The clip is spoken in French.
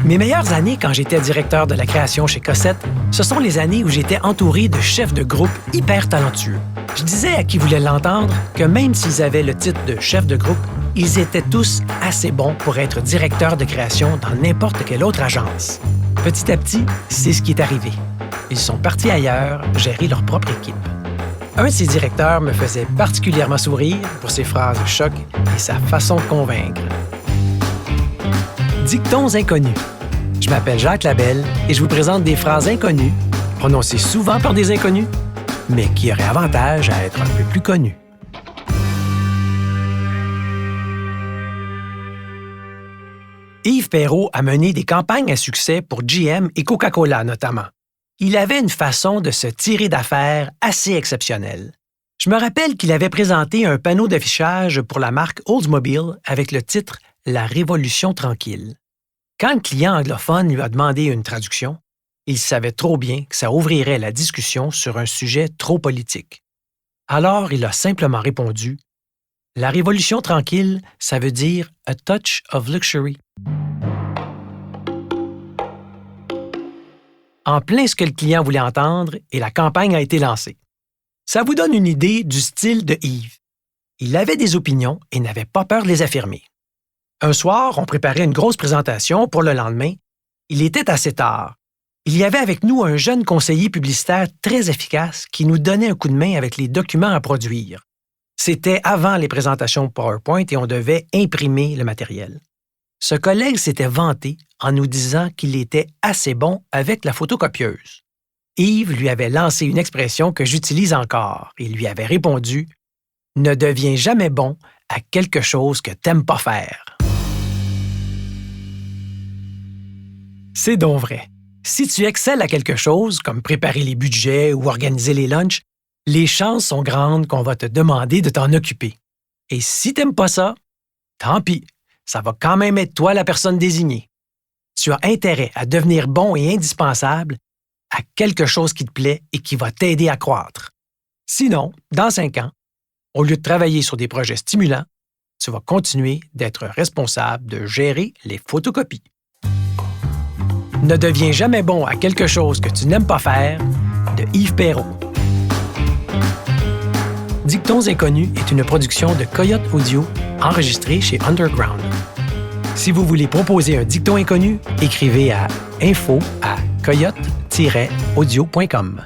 Mes meilleures années quand j'étais directeur de la création chez Cossette, ce sont les années où j'étais entouré de chefs de groupe hyper talentueux. Je disais à qui voulait l'entendre que même s'ils avaient le titre de chef de groupe, ils étaient tous assez bons pour être directeurs de création dans n'importe quelle autre agence. Petit à petit, c'est ce qui est arrivé. Ils sont partis ailleurs, gérer leur propre équipe. Un de ces directeurs me faisait particulièrement sourire pour ses phrases choc et sa façon de convaincre. Dictons inconnus. Je m'appelle Jacques Labelle et je vous présente des phrases inconnues, prononcées souvent par des inconnus, mais qui auraient avantage à être un peu plus connues. Yves Perrault a mené des campagnes à succès pour GM et Coca-Cola notamment. Il avait une façon de se tirer d'affaire assez exceptionnelle. Je me rappelle qu'il avait présenté un panneau d'affichage pour la marque Oldsmobile avec le titre « La Révolution tranquille ». Quand le client anglophone lui a demandé une traduction, il savait trop bien que ça ouvrirait la discussion sur un sujet trop politique. Alors il a simplement répondu « La Révolution tranquille, ça veut dire « a touch of luxury ». En plein ce que le client voulait entendre et la campagne a été lancée. Ça vous donne une idée du style de Yves. Il avait des opinions et n'avait pas peur de les affirmer. Un soir, on préparait une grosse présentation pour le lendemain. Il était assez tard. Il y avait avec nous un jeune conseiller publicitaire très efficace qui nous donnait un coup de main avec les documents à produire. C'était avant les présentations PowerPoint et on devait imprimer le matériel. Ce collègue s'était vanté en nous disant qu'il était assez bon avec la photocopieuse. Yves lui avait lancé une expression que j'utilise encore et lui avait répondu « Ne deviens jamais bon à quelque chose que t'aimes pas faire. » C'est donc vrai. Si tu excelles à quelque chose, comme préparer les budgets ou organiser les lunchs, les chances sont grandes qu'on va te demander de t'en occuper. Et si t'aimes pas ça, tant pis, ça va quand même être toi la personne désignée. Tu as intérêt à devenir bon et indispensable à quelque chose qui te plaît et qui va t'aider à croître. Sinon, dans 5 ans, au lieu de travailler sur des projets stimulants, tu vas continuer d'être responsable de gérer les photocopies. Ne deviens jamais bon à quelque chose que tu n'aimes pas faire, de Yves Perrault. Dictons inconnus est une production de Coyote Audio enregistrée chez Underground. Si vous voulez proposer un dicton inconnu, écrivez à info@coyote-audio.com.